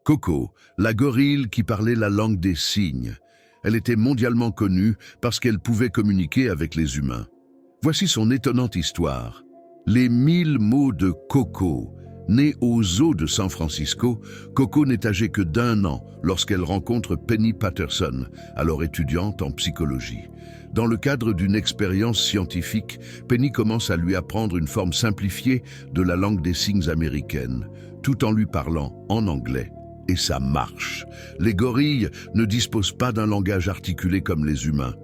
Coco, la gorille qui parlait la langue des signes. Elle était mondialement connue parce qu'elle pouvait communiquer avec les humains. Voici son étonnante histoire. Les 1000 mots de Coco. Née au zoo de San Francisco, Coco n'est âgée que d'1 an lorsqu'elle rencontre Penny Patterson, alors étudiante en psychologie. Dans le cadre d'une expérience scientifique, Penny commence à lui apprendre une forme simplifiée de la langue des signes américaine, tout en lui parlant en anglais. Et ça marche. Les gorilles ne disposent pas d'un langage articulé comme les humains.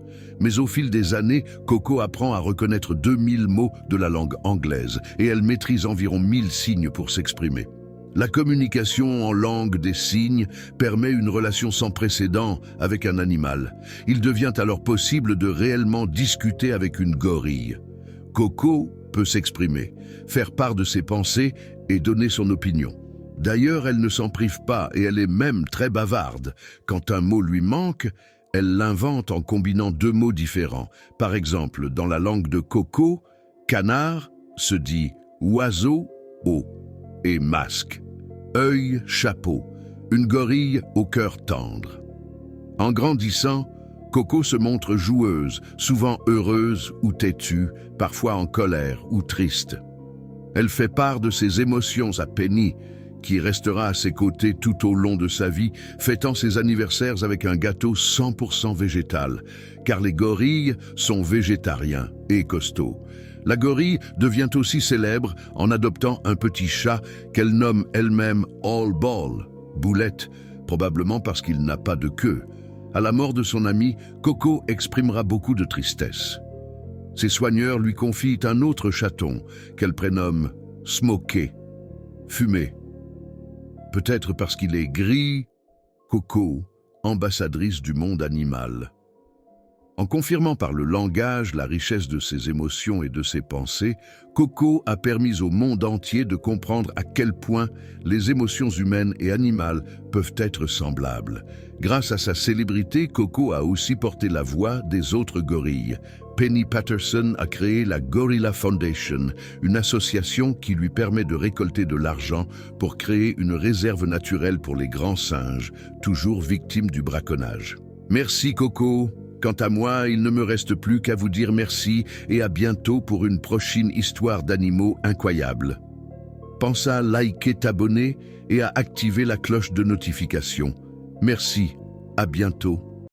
Mais au fil des années, Coco apprend à reconnaître 2000 mots de la langue anglaise et elle maîtrise environ 1000 signes pour s'exprimer. La communication en langue des signes permet une relation sans précédent avec un animal. Il devient alors possible de réellement discuter avec une gorille. Coco peut s'exprimer, faire part de ses pensées et donner son opinion. D'ailleurs, elle ne s'en prive pas et elle est même très bavarde. Quand un mot lui manque, elle l'invente en combinant 2 mots différents. Par exemple, dans la langue de Coco, canard se dit oiseau, eau, et masque, œil, chapeau, une gorille au cœur tendre. En grandissant, Coco se montre joueuse, souvent heureuse ou têtue, parfois en colère ou triste. Elle fait part de ses émotions à Penny, qui restera à ses côtés tout au long de sa vie, fêtant ses anniversaires avec un gâteau 100% végétal, car les gorilles sont végétariens et costauds. La gorille devient aussi célèbre en adoptant un petit chat qu'elle nomme elle-même All Ball, Boulette, probablement parce qu'il n'a pas de queue. À la mort de son ami, Coco exprimera beaucoup de tristesse. Ses soigneurs lui confient un autre chaton qu'elle prénomme Smokey, fumé. Peut-être parce qu'il est gris, Coco, ambassadrice du monde animal. En confirmant par le langage la richesse de ses émotions et de ses pensées, Coco a permis au monde entier de comprendre à quel point les émotions humaines et animales peuvent être semblables. Grâce à sa célébrité, Coco a aussi porté la voix des autres gorilles. Penny Patterson a créé la Gorilla Foundation, une association qui lui permet de récolter de l'argent pour créer une réserve naturelle pour les grands singes, toujours victimes du braconnage. Merci Coco. Quant à moi, il ne me reste plus qu'à vous dire merci et à bientôt pour une prochaine histoire d'animaux incroyables. Pense à liker, t'abonner et à activer la cloche de notification. Merci, à bientôt.